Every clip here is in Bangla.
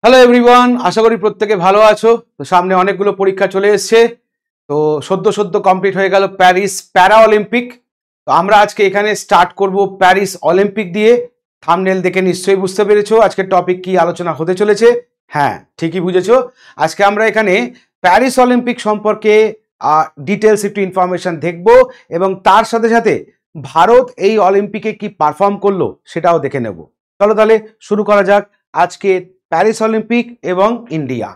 হ্যালো এভরিওয়ান, আশা করি প্রত্যেকে ভালো আছো। তো সামনে অনেকগুলো পরীক্ষা চলে এসছে। তো সদ্য কমপ্লিট হয়ে গেল প্যারিস প্যারা অলিম্পিক। তো আমরা আজকে এখানে স্টার্ট করব প্যারিস অলিম্পিক দিয়ে। থাম্বনেল দেখে নিশ্চয়ই বুঝতে পেরেছো আজকের টপিক কি আলোচনা হতে চলেছে। হ্যাঁ, ঠিকই বুঝেছো। আজকে আমরা এখানে প্যারিস অলিম্পিক সম্পর্কে ডিটেলস একটু ইনফরমেশন দেখব এবং তার সাথে সাথে ভারত এই অলিম্পিকে কি পারফর্ম করলো সেটাও দেখে নেব। চলো তাহলে শুরু করা যাক আজকে প্যারিস অলিম্পিক এবং ইন্ডিয়া।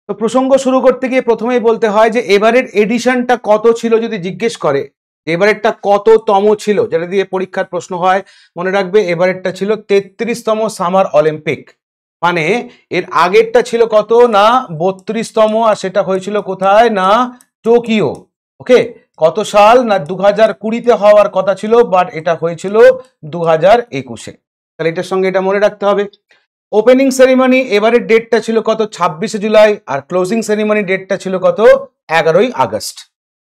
তো প্রসঙ্গ শুরু করতে গিয়ে প্রথমেই বলতে হয় যে এবারের এডিশনটা কত ছিল যদি জিজ্ঞেস করে, এবারেরটা কততম ছিল, যেটা দিয়ে পরীক্ষার প্রশ্ন হয় মনে রাখবে এবারেরটা ছিল 33তম সামার অলিম্পিক। মানে এর আগেরটা ছিল কত না 32তম, আর সেটা হয়েছিল কোথায় না টোকিও। ওকে, কত সাল না 2020-তে হওয়ার কথা ছিল, বাট এটা হয়েছিল 2021-এ। তাহলে এটার সঙ্গে এটা মনে রাখতে হবে। ওপেনিং সেরিমনি এবারের ডেটটা ছিল কত 26শে জুলাই, আর ক্লোজিং সেরিমনি ডেটটা ছিল কত 11ই আগস্ট।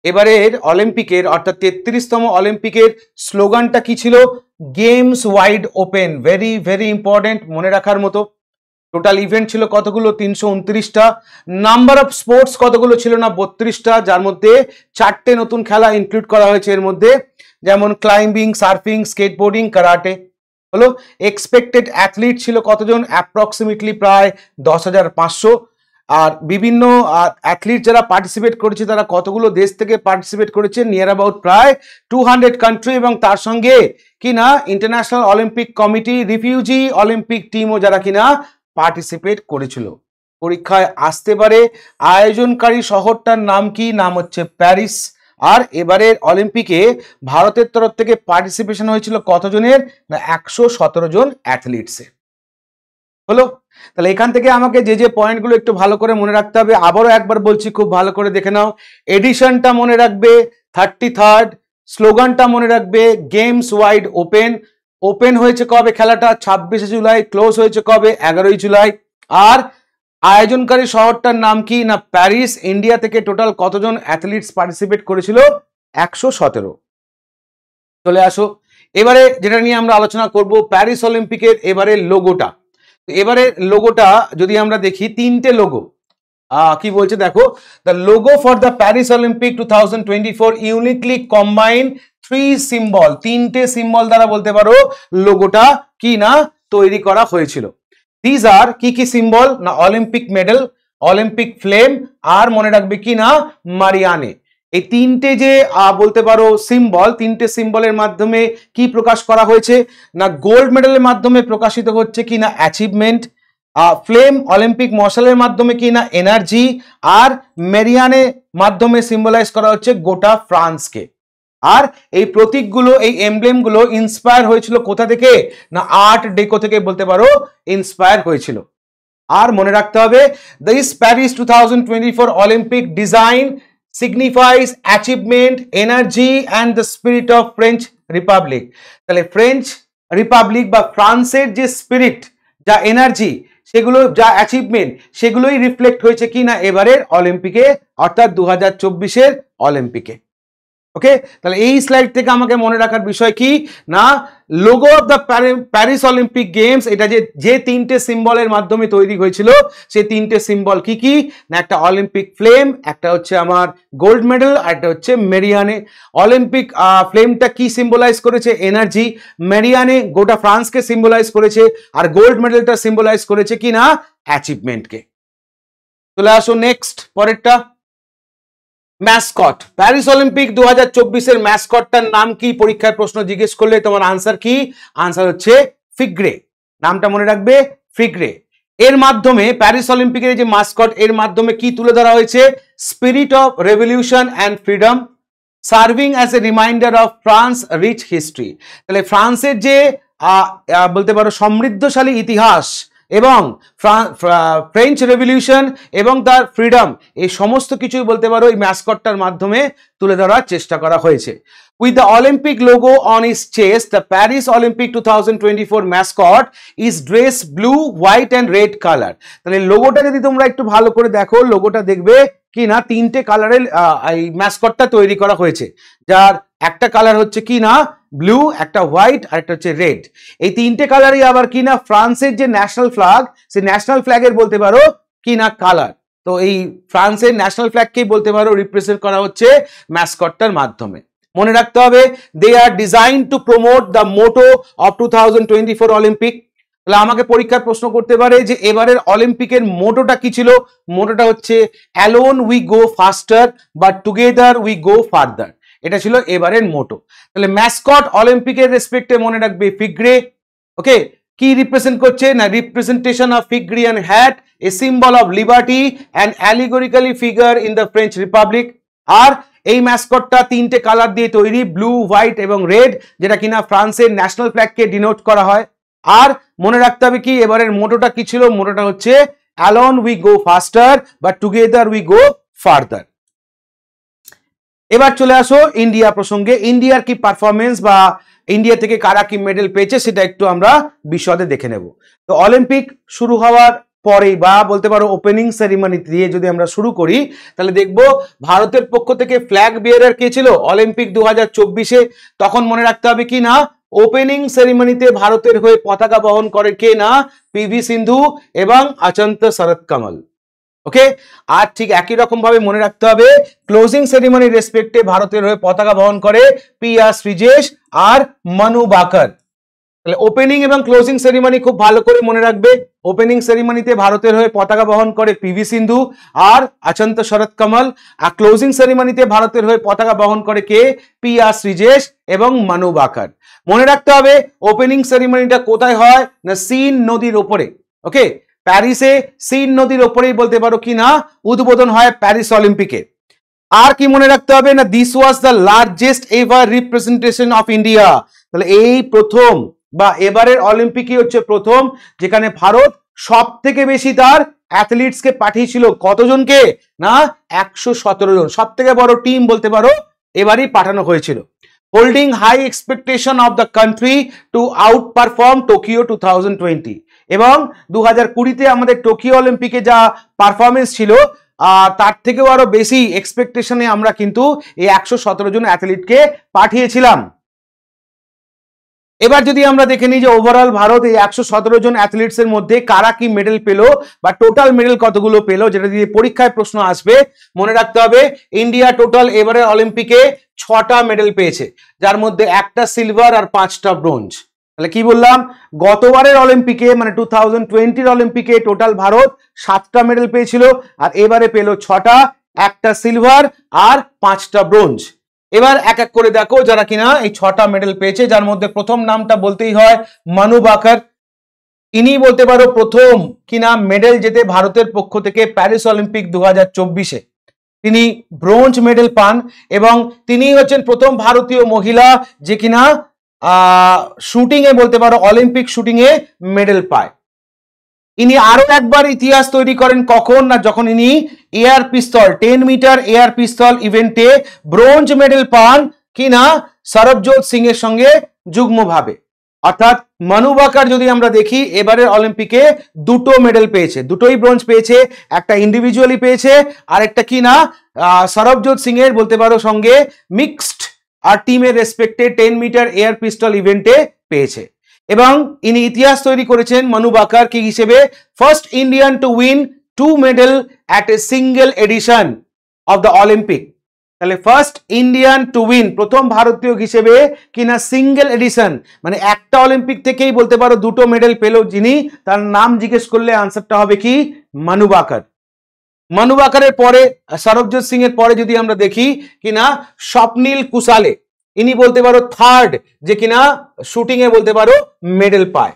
এবারের অলিম্পিকের অর্থাৎ 33তম অলিম্পিকের স্লোগানটা কি ছিল? Games wide open. Very very important, মনে রাখার মতো। টোটাল ইভেন্ট ছিল কতগুলো? 329টা। নাম্বার অফ স্পোর্টস কতগুলো ছিল না 32টা, যার মধ্যে 4টে নতুন খেলা ইনক্লুড করা হয়েছে এর মধ্যে, যেমন ক্লাইম্বিং, সার্ফিং, স্কেটবোর্ডিং, কারাটে। হলো এক্সপেক্টেড অ্যাথলিট ছিল কতজন? অ্যাপ্রক্সিমেটলি প্রায় 10,500। আর বিভিন্ন অ্যাথলিট যারা পার্টিসিপেট করেছে তারা কতগুলো দেশ থেকে পার্টিসিপেট করেছে? নিয়ার অ্যাবাউট প্রায় 200 কান্ট্রি, এবং তার সঙ্গে কিনা International Olympic Committee, Refugee Olympic টিমও যারা কিনা পার্টিসিপেট করেছিল। পরীক্ষায় আসতে পারে আয়োজনকারী শহরটার নাম কি? নাম হচ্ছে প্যারিস। আর এবারের অলিম্পিকে ভারতের তরফ থেকে পার্টিসিপেশন হয়েছিল কতজনের? না 117 জন অ্যাথলিটসের। হলো, তাহলে এখান থেকে আমাকে যে যে পয়েন্টগুলো একটু ভালো করে মনে রাখতে হবে, আবারও একবার বলছি, খুব ভালো করে দেখে নাও। এডিশনটা মনে রাখবে 33rd, স্লোগানটা মনে রাখবে গেমস ওয়াইড ওপেন। ওপেন হয়েছে কবে খেলাটা? 26শে জুলাই। ক্লোজ হয়েছে কবে? 11ই জুলাই। আর আয়োজনকারী শহরটার নাম কি? না প্যারিস। ইন্ডিয়া থেকে টোটাল কতজন অ্যাথলিটস পার্টিসিপেট করেছিল? 117। চলে আসো এবারে যেটা নিয়ে আমরা আলোচনা করব, প্যারিস অলিম্পিকের এবারে লোগোটা। এবারে লোগোটা যদি আমরা দেখি, 3টে লোগো কি বলছে দেখো। The logo for the Paris Olympic 2024 uniquely combine 3 symbol. 3টে সিম্বল দ্বারা বলতে পারো লোগোটা কি না তৈরি করা হয়েছিল। দিজ আর কি কি সিম্বল? না অলিম্পিক মেডেল, অলিম্পিক ফ্লেম, আর মনে রাখবে কি না মারিয়ানে। এই 3টে যে বলতে পারো সিম্বল, 3টে সিম্বলের মাধ্যমে কি প্রকাশ করা হয়েছে? না গোল্ড মেডেলের মাধ্যমে প্রকাশিত হচ্ছে কি না অ্যাচিভমেন্ট, ফ্লেম অলিম্পিক মশালের মাধ্যমে কি না এনার্জি, আর মেরিয়ানে মাধ্যমে সিম্বলাইজ করা হচ্ছে গোটা ফ্রান্সকে। আর এই প্রতীকগুলো, এই এমব্লেমগুলো ইন্সপায়ার হয়েছিল কোথা থেকে? না আর্ট ডেকো থেকে বলতে পারো ইন্সপায়ার হয়েছিল। আর মনে রাখতে হবে this Paris 2024 Olympic design signifies achievement, energy and the spirit of French Republic। তাহলে ফ্রেঞ্চ রিপাবলিক বা ফ্রান্সের যে স্পিরিট, যা এনার্জি, সেগুলো যা অ্যাচিভমেন্ট, সেগুলোই রিফ্লেক্ট হয়েছে কি না এবারের অলিম্পিকে, অর্থাৎ 2024-এর অলিম্পিকে। ওকে, তাহলে এই স্লাইড থেকে আমাকে মনে রাখার বিষয় কি না logo of the Paris Olympic games, এটা যে 3টে সিম্বলের মাধ্যমে তৈরি হয়েছিল, সেই 3টে সিম্বল কি কি না একটা অলিম্পিক ফ্লেম, একটা হচ্ছে আমার গোল্ড মেডেল, আর একটা হচ্ছে মেরিয়ানে। অলিম্পিক ফ্লেমটা কি সিম্বলাইজ করেছে? এনার্জি। মেরিয়ানে গোটা ফ্রান্সকে সিম্বলাইজ করেছে, আর গোল্ড মেডেলটা সিম্বলাইজ করেছে কি না অ্যাচিভমেন্টকে। চলে আসো নেক্সট পরেরটা, ম্যাসকট। প্যারিস অলিম্পিক 2024-এর ম্যাসকটটার নাম কি? পরীক্ষার প্রশ্ন জিজ্ঞেস করলে তোমার আনসার কি? আনসার হচ্ছে ফিগ্রে। নামটা মনে রাখবে, ফিগ্রে। এর মাধ্যমে প্যারিস অলিম্পিকের যে মাস্কট, এর মাধ্যমে কি তুলে ধরা হয়েছে? Spirit of revolution and freedom, serving as a reminder of France rich history. তাহলে ফ্রান্সের যে বলতে পারো সমৃদ্ধশালী ইতিহাস এবং ফ্রেঞ্চ রেভলিউশন এবং তার ফ্রিডম, এই সমস্ত কিছুই বলতে পারো এই ম্যাসকটটার মাধ্যমে তুলে ধরার চেষ্টা করা হয়েছে। With the Olympic logo on its chest, the Paris Olympic 2024 mascot is dressed blue, white and red color। তাহলে লোগোটা যদি তোমরা একটু ভালো করে দেখো, লোগোটা দেখবে কি না 3টে কালারের এই ম্যাসকটটা তৈরি করা হয়েছে, যার একটা কালার হচ্ছে কি না ব্লু, একটা হোয়াইট আর একটা হচ্ছে রেড। এই তিনটে কালারই আবার কি না ফ্রান্সের যে ন্যাশনাল ফ্ল্যাগ, সেই ন্যাশনাল ফ্ল্যাগের বলতে পারো কি না কালার। তো এই ফ্রান্সের ন্যাশনাল ফ্ল্যাগকেই বলতে পারো রিপ্রেজেন্ট করা হচ্ছে ম্যাসকটটার মাধ্যমে। মনে রাখতে হবে they are design to promote the motto of 2024 Olympic. তাহলে আমাকে পরীক্ষার প্রশ্ন করতে পারে যে এবারের অলিম্পিকের মোটোটা কি ছিল? মোটোটা হচ্ছে alone we go ফাস্টার but together we go further. এটা ছিল এবারের মোটো। তাহলে ম্যাসকট অলিম্পিকের রেসপেক্টে মনে রাখবে ফিগরে। ওকে, কি রিপ্রেজেন্ট করছে না রিপ্রেজেন্টেশন অফ ফিগরি and hat, a symbol of liberty and allegorically figure in the French Republic. আর এই ম্যাসকটটা তিনটে কালার দিয়ে তৈরি, ব্লু, হোয়াইট এবং রেড, যেটা কিনা ফ্রান্সের ন্যাশনাল ফ্ল্যাগকে ডিনোট করা হয়। আর মনে রাখতে হবে কি এবারের মোটোটা কি ছিল? মোটোটা হচ্ছে alone we go ফাস্টার but together we go further. এবার চলে আসো ইন্ডিয়া প্রসঙ্গে। ইন্ডিয়ার কি পারফরমেন্স বা ইন্ডিয়া থেকে কারা কি মেডেল পেয়েছে সেটা একটু আমরা বিশদে দেখে নেব। তো অলিম্পিক শুরু হওয়ার পরেই বা বলতে পারো ওপেনিং সেরিমনি দিয়ে যদি আমরা শুরু করি, তাহলে দেখবো ভারতের পক্ষ থেকে ফ্ল্যাগ বিয়ারার কে ছিল অলিম্পিক 2024-এ। তখন মনে রাখতে হবে কি না ওপেনিং সেরিমনিতে ভারতের হয়ে পতাকা বহন করে কে না পিভি সিন্ধু এবং আচন্ত শরৎ কমল। ওকে, আর ঠিক একই রকম ভাবে মনে রাখতে হবে ক্লোজিং সেরিমনি রেসপেক্টে ভারতের হয়ে পতাকা বহন করে পি.আর. শ্রীজেশ আর মনু বাকার। তাহলে ওপেনিং এবং ক্লোজিং সেরিমনি খুব ভালো করে মনে রাখবে। ওপেনিং সেরিমনিতে ভারতের হয়ে পতাকা বহন করে পিভি সিন্ধু আর আচন্ত শরৎ কমল, আর ক্লোজিং সেরিমনিতে ভারতের হয়ে পতাকা বহন করে কে পি.আর. শ্রীজেশ এবং মনু বাকার। মনে রাখতে হবে ওপেনিং সেরিমনিটা কোথায় হয় না সিন নদীর ওপরে। ওকে, প্যারিসে সিন নদীর ওপরেই বলতে পারো কি না উদ্বোধন হয় প্যারিস অলিম্পিকে। আর কি মনে রাখতে হবে না this was the largest ever representation of India. তাহলে এই প্রথম বা এবারের অলিম্পিকই হচ্ছে প্রথম যেখানে ভারত সব থেকে বেশি তার অ্যাথলিটসকে পাঠিয়েছিল। কতজনকে না 117 জন। সব থেকে বড় টিম বলতে পারো এবারই পাঠানো হয়েছিল। Holding high expectation of the country to outperform Tokyo 2020। এবং 2020-তে আমাদের টোকিও অলিম্পিকে যা পারফরমেন্স ছিল তার থেকেও আরো বেশি এক্সপেকটেশনে আমরা কিন্তু এই 117 জন অ্যাথলিটকে পাঠিয়েছিলাম। এবার যদি আমরা দেখে নিই যে ওভারঅল ভারত এই 117 জন অ্যাথলিটস এর মধ্যে কারা কি মেডেল পেলো বা টোটাল মেডেল কতগুলো পেলো, যেটা দিয়ে পরীক্ষায় প্রশ্ন আসবে। মনে রাখতে হবে ইন্ডিয়া টোটাল এবারের অলিম্পিকে 6টা মেডেল পেয়েছে, যার মধ্যে একটা সিলভার আর 5টা ব্রোঞ্জ। তাহলে কি বললাম গতবারের অলিম্পিকে মানে 2020-র অলিম্পিকে টোটাল ভারত 7টা মেডেল পেয়েছিল, আর এবারে পেল 6টা, একটা সিলভার আর 5টা ব্রোঞ্জ। এবার এক এক করে দেখো যারা কিনা এই 6টা মেডেল পেয়েছে, যার মধ্যে প্রথম নামটা বলতেই হয় মনু বাকার। ইনি বলতে পারো প্রথম কিনা মেডেল যেতে ভারতের পক্ষ থেকে প্যারিস অলিম্পিক 2024-এ তিনি ব্রোঞ্জ মেডেল পান, এবং তিনি হচ্ছেন প্রথম ভারতীয় মহিলা যে কিনা শুটিং এ বলতে পারো অলিম্পিক শুটিং এ মেডেল পায়। ইনি আরো একবার ইতিহাস তৈরি করেন কখন না যখন ইনি air pistol 10 metre air pistol ইভেন্টে ব্রোঞ্জ মেডেল পান কিনা সরবজোৎ সিং এর সঙ্গে যুগ্মভাবে। অর্থাৎ মনু বাকার যদি আমরা দেখি এবারের অলিম্পিকে 2টো মেডেল পেয়েছে, 2টোই ব্রোঞ্জ পেয়েছে, একটা ইন্ডিভিজুয়ালি পেয়েছে আর একটা কি না সরবজোৎ সিং এর বলতে পারো সঙ্গে মিক্সড আর টিমের রেসপেক্টে 10 মিটার এয়ার পিস্তল ইভেন্টে পেয়েছে। এবং ইনি ইতিহাস তৈরি করেছেন মনু বাকার কি হিসেবে first Indian to win 2 medal at a single edition of the Olympic. তাহলে ফার্স্ট ইন্ডিয়ান টু উইন প্রথম ভারতীয় হিসেবে কিনা সিঙ্গেল এডিশন মানে একটা অলিম্পিক থেকেই বলতে পারো 2টো মেডেল পেল যিনি, তার নাম জিজ্ঞেস করলে আনসারটা হবে কি মনু বাকার। মনু বাকারের পরে সরবজোৎ সিং এর পরে যদি আমরা দেখি কিনা স্বপ্নীল কুসালে, ইনি বলতে পারো থার্ড যে কিনা শুটিং এ বলতে পারো মেডেল পায়।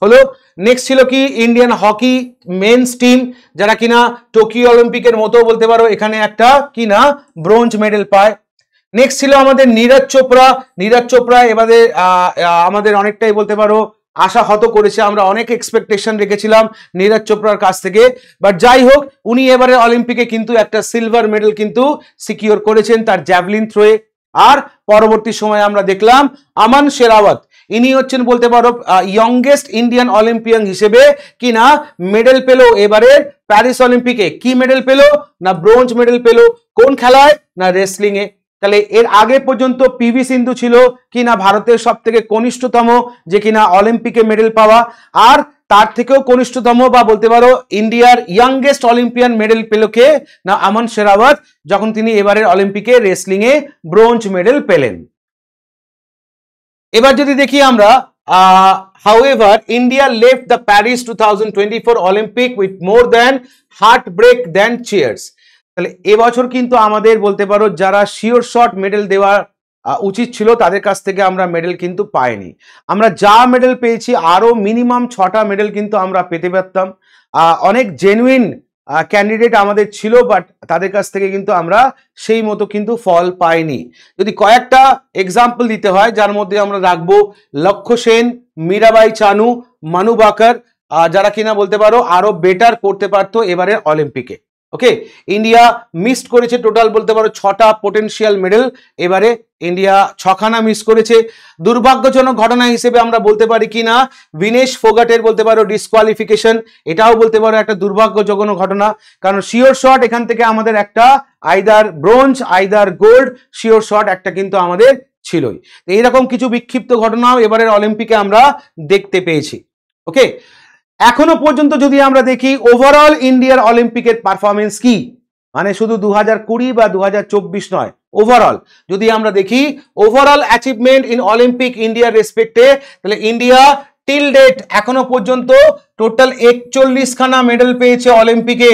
হলো নেক্সট ছিল কি ইন্ডিয়ান হকি মেন্স টিম যারা কিনা টোকিও অলিম্পিকের মতো বলতে পারো এখানে একটা কিনা ব্রোঞ্জ মেডেল পায়। নেক্সট ছিল আমাদের নীরজ চোপড়া। নীরজ চোপড়া এবারে আমাদের অনেকটাই বলতে পারো আশাহত করেছে, আমরা অনেক এক্সপেকটেশন রেখেছিলাম নীরজ চোপড়ার কাছ থেকে, বাট যাই হোক উনি এবারে অলিম্পিকে কিন্তু একটা সিলভার মেডেল কিন্তু সিকিউর করেছেন তার জ্যাভলিন থ্রোয়ে। আর পরবর্তী সময়ে আমরা দেখলাম আমান শেরাওয়াত, ইনি হচ্ছেন বলতে পারো ইয়ংগেস্ট ইন্ডিয়ান অলিম্পিয়ান হিসেবে কিনা মেডেল পেল এবারে প্যারিস অলিম্পিকে। কি মেডেল পেল না ব্রোঞ্জ মেডেল পেল, কোন খেলায় না রেসলিং এ। তাহলে এর আগে পর্যন্ত পিভি সিন্ধু ছিল কিনা ভারতের সব থেকে কনিষ্ঠতম যে কিনা অলিম্পিকে মেডেল পাওয়া, আর তার থেকেও কনিষ্ঠতম বা বলতে পারো ইন্ডিয়ার ইয়াংগেস্ট অলিম্পিয়ান মেডেল পেল কে না আমান শেরাওয়াত, যখন তিনি এবারের অলিম্পিকে রেসলিং এ ব্রোঞ্জ মেডেল পেলেন। এবার যদি দেখি আমরা however India left the Paris 2024 Olympic with more than heartbreak than cheers। তাহলে এবছর কিন্তু আমাদের বলতে পারো যারা শিওর শট মেডেল দেওয়া উচিত ছিল তাদের কাছ থেকে আমরা মেডেল কিন্তু পাইনি। আমরা যা মেডেল পেয়েছি আরো মিনিমাম 6টা মেডেল কিন্তু আমরা পেতে পারতাম। অনেক জেনুইন ক্যান্ডিডেট আমাদের ছিল, বাট তাদের কাছ থেকে কিন্তু আমরা সেই মতো কিন্তু ফল পাইনি। যদি কয়েকটা এক্সাম্পল দিতে হয় যার মধ্যে আমরা রাখবো লক্ষ্য সেন, মীরাবাই চানু, মানু বাকার, যারা কিনা বলতে পারো আরো বেটার করতে পারতো এবারের অলিম্পিকে। ওকে, ইন্ডিয়া মিসড করেছে টোটাল বলতে পারো 6টা পোটেনশিয়াল মেডেল, এবারে ইন্ডিয়া 6খানা মিস করেছে। দুর্ভাগ্যজনক ঘটনা হিসেবে আমরা বলতে পারি কি না বিনেশ ফোগাটের বলতে পারো ডিসকোয়ালিফিকেশন, এটাও বলতে পারো একটা দুর্ভাগ্যজনক ঘটনা, কারণ শিওর শট এখান থেকে আমাদের একটা either bronze either gold sure shot একটা কিন্তু আমাদের ছিলই। এইরকম কিছু বিক্ষিপ্ত ঘটনাও এবারের অলিম্পিকে আমরা দেখতে পেয়েছি। ওকে, এখনো পর্যন্ত যদি আমরা দেখি ওভারঅল ইন্ডিয়ার অলিম্পিকের পারফরমেন্স কি, মানে শুধু 2020 বা 2024 নয়, ওভারঅল যদি আমরা দেখি ওভারঅল অ্যাচিভমেন্ট ইন অলিম্পিক ইন্ডিয়ার রেসপেক্টে, তাহলে ইন্ডিয়া টিল ডেট এখনো পর্যন্ত টোটাল 41খানা মেডেল পেয়েছে অলিম্পিকে,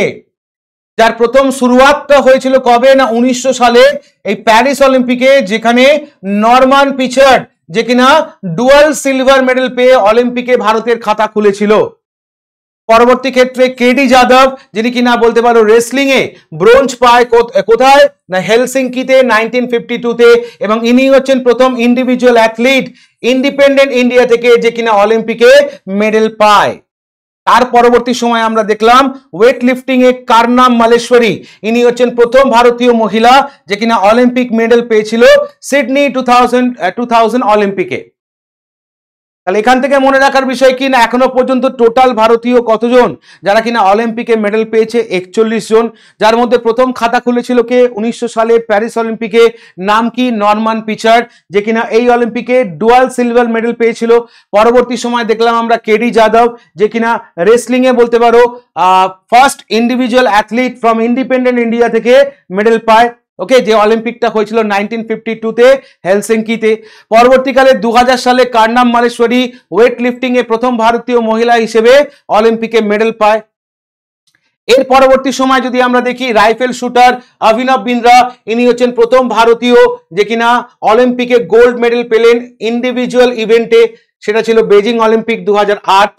যার প্রথম শুরুয়াতটা হয়েছিল কবে না 1900 সালে এই প্যারিস অলিম্পিকে, যেখানে নরমান পিচার্ড যে কিনা ডুয়াল সিলভার মেডেল পেয়ে অলিম্পিকে ভারতের খাতা খুলেছিল। পরবর্তী ক্ষেত্রে কেডি যাদব যিনি কিনা বলতে পারো রেসলিং এ ব্রোঞ্জ পায় কোথায় না হেলসিঙ্কিতে 1952 তে, এবং ইনি হচ্ছেন প্রথম ইন্ডিভিজুয়াল অ্যাথলিট ইন্ডিপেন্ডেন্ট ইন্ডিয়া থেকে যে কিনা অলিম্পিকে মেডেল পায়। তার পরবর্তী সময় আমরা দেখলাম ওয়েট লিফটিং এ কারনাম মালেশ্বরী, ইনি হচ্ছেন প্রথম ভারতীয় মহিলা যে কিনা অলিম্পিক মেডেল পেয়েছিল সিডনি 2000 অলিম্পিকে। তাহলে এখান থেকে মনে রাখার বিষয় কি না এখনো পর্যন্ত টোটাল ভারতীয় কতজন যারা কিনা অলিম্পিকে মেডেল পেয়েছে 41 জন, যার মধ্যে প্রথম খাতা খুলেছিল কে 1900 সালে প্যারিস অলিম্পিকে, নাম কি নরমান পিচার্ড যে কিনা এই অলিম্পিকে ডুয়াল সিলভার মেডেল পেয়েছিল। পরবর্তী সময় দেখলাম আমরা কেডি যাদব যে কিনা রেসলিং এ বলতে পারো first individual athlete from independent India থেকে মেডেল পায়। ওকে, যে অলিম্পিকটা হয়েছিল 1952 তে হেলসিঙ্কিতে। পরবর্তীকালে 2000 সালে কারনাম মালেশ্বরী ওয়েট লিফটিং এ প্রথম ভারতীয় মহিলা হিসেবে অলিম্পিকে মেডেল পায়। এর পরবর্তী সময় যদি আমরা দেখি রাইফেল শুটার অভিনব বিন্দ্রা, ইনি হচ্ছেন প্রথম ভারতীয় যে কিনা অলিম্পিকে গোল্ড মেডেল পেলেন ইন্ডিভিজুয়াল ইভেন্টে, সেটা ছিল বেজিং অলিম্পিক 2008।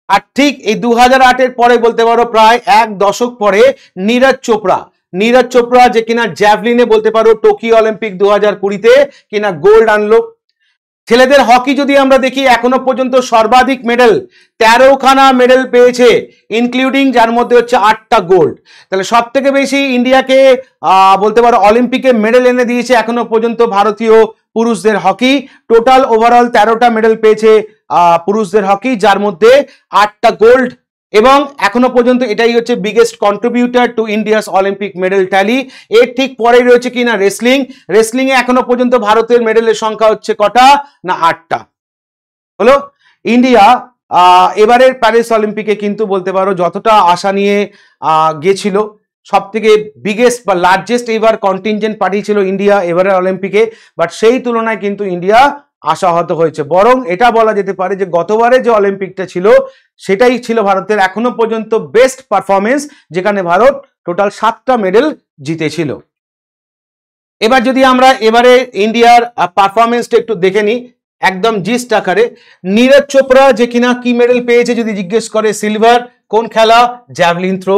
আর ঠিক এই 2008 এর পরে বলতে পারো প্রায় এক দশক পরে নীরজ চোপড়া যে কিনা জ্যাভলিনে বলতে পারো টোকিও অলিম্পিক 2020 কিনা গোল্ড আনলো। ছেলেদের হকি যদি আমরা দেখি এখনো পর্যন্ত সর্বাধিক মেডেল 13খানা মেডেল পেয়েছে ইনক্লুডিং যার মধ্যে হচ্ছে 8টা গোল্ড। তাহলে সব থেকে বেশি ইন্ডিয়াকে বলতে পারো অলিম্পিকে মেডেল এনে দিয়েছে এখনো পর্যন্ত ভারতীয় পুরুষদের হকি। টোটাল ওভারঅল 13টা মেডেল পেয়েছে পুরুষদের হকি, যার মধ্যে 8টা গোল্ড, এবং এখনো পর্যন্ত এটাই হচ্ছে biggest contributor two India's Olympic medal tally. এর ঠিক পরেই রয়েছে কিনা রেসলিং এ এখনো পর্যন্ত ভারতের মেডেলের সংখ্যা হচ্ছে কটা না 8টা। হলো ইন্ডিয়া এবারের প্যারিস অলিম্পিকে কিন্তু বলতে পারো যতটা আশা নিয়ে গেছিল, সব থেকে বিগেস্ট বা লার্জেস্ট এবার কন্টিনজেন্ট পাঠিয়েছিল ইন্ডিয়া এবারের অলিম্পিকে, বাট সেই তুলনায় কিন্তু ইন্ডিয়া আশাহত হয়েছে। বরং এটা বলা যেতে পারে যে গতবারে যে অলিম্পিকটা ছিল সেটাই ছিল ভারতের এখনো পর্যন্ত বেস্ট পারফরমেন্স, যেখানে ভারত টোটাল 7টা মেডেল জিতেছিল। এবার যদি আমরা এবারে ইন্ডিয়ার পারফরমেন্সটা একটু দেখে নিই একদম জিস্ট আকারে। নীরজ চোপড়া যে কিনা কি মেডেল পেয়েছে যদি জিজ্ঞেস করে সিলভার, কোন খেলা জ্যাভলিন থ্রো।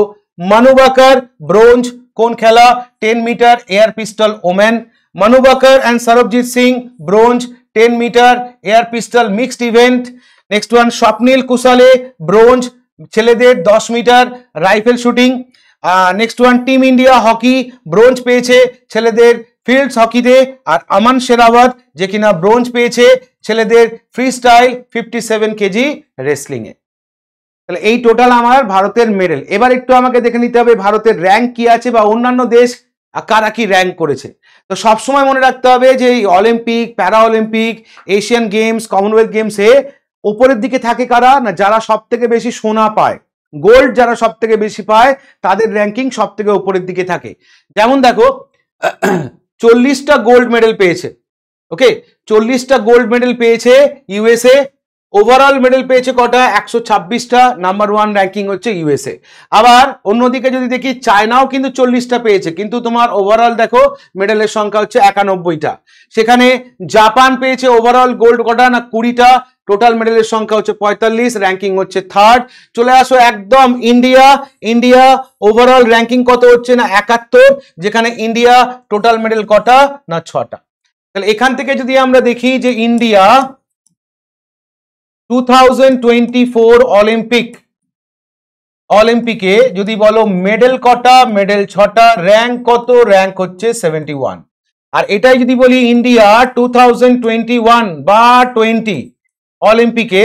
মানু বাকার ব্রোঞ্জ, কোন খেলা 10 metre air pistol women. Manu Bhaker and Sarabjit Singh bronze 10 metre air pistol mixed event. Next one Swapnil Kusale bronze ছেলেদের 10 metre rifle shooting. Next one team India hockey bronze পেয়েছে ছেলেদের ফিল্ডস হকিতে। আর আমান শেরাওয়াত যে কিনা ব্রোঞ্জ পেয়েছে ছেলেদের ফ্রি স্টাইল 57 কেজি রেসলিং এ। তাহলে এই টোটাল আমার ভারতের মেডেল। এবার একটু আমাকে দেখে নিতে হবে ভারতের র্যাঙ্ক কি আছে বা অন্যান্য দেশ আর কারা কি র্যাঙ্ক করেছে। তো সবসময় মনে রাখতে হবে যে এই অলিম্পিক, প্যারা অলিম্পিক, এশিয়ান গেমস, কমনওয়েলথ গেমসে ওপরের দিকে থাকে কারা না, যারা সব থেকে বেশি সোনা পায়, গোল্ড যারা সব থেকে বেশি পায় তাদের র্যাঙ্কিং সব থেকে উপরের দিকে থাকে। যেমন দেখো 40টা গোল্ড মেডেল পেয়েছে, ওকে, 40টা গোল্ড মেডেল পেয়েছে ইউএসএ। ওভারঅল মেডেল পেয়েছে কটা? 126টা। নাম্বার 1 র্যাঙ্কিং হচ্ছে ইউএসএ। আবার অন্যদিকে যদি দেখি চায়নাও কিন্তু 40টা পেয়েছে, কিন্তু তোমার ওভারঅল দেখো মেডেলের সংখ্যা হচ্ছে 91টা। সেখানে জাপান পেয়েছে ওভারঅল গোল্ড কটা না 20টা, টোটাল মেডেলের সংখ্যা হচ্ছে 45, র্যাঙ্কিং হচ্ছে 3rd। চলে আসো একদম ইন্ডিয়া। ইন্ডিয়া ওভারঅল র্যাঙ্কিং কত হচ্ছে না 71, যেখানে ইন্ডিয়া টোটাল মেডেল কটা না 6টা। তাহলে এখান থেকে যদি আমরা দেখি যে ইন্ডিয়া 2024 অলিম্পিকে যদি বলো মেডেল কটা, মেডেল 6টা, র্যাঙ্ক কত, র্যাঙ্ক হচ্ছে 71। আর এটাই যদি বলি ইন্ডিয়া 2021 বা 20 অলিম্পিকে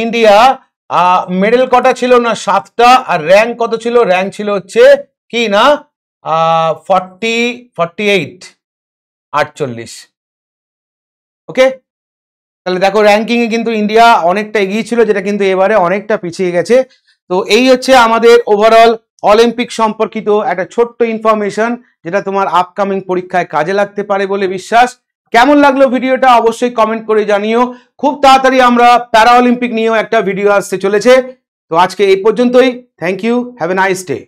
ইন্ডিয়া মেডেল কটা ছিল না 7টা, আর র্যাঙ্ক কত ছিল, র্যাঙ্ক ছিল হচ্ছে কি না 48। ওকে, তাহলে দেখো র্যাঙ্কিং এ কিন্তু ইন্ডিয়া অনেকটা এগিয়ে ছিল, যেটা কিন্তু এবারে অনেকটা পিছিয়ে গেছে। তো এই হচ্ছে আমাদের ওভারঅল অলিম্পিক সম্পর্কিত একটা ছোট্ট ইনফরমেশন, যেটা তোমার আপকামিং পরীক্ষায় কাজে লাগতে পারে বলে বিশ্বাস। কেমন লাগলো ভিডিওটা অবশ্যই কমেন্ট করে জানিও। খুব তাড়াতাড়ি আমরা প্যারা অলিম্পিক নিয়েও একটা ভিডিও আসতে চলেছে। তো আজকে এই পর্যন্তই। Thank you, have a nice day.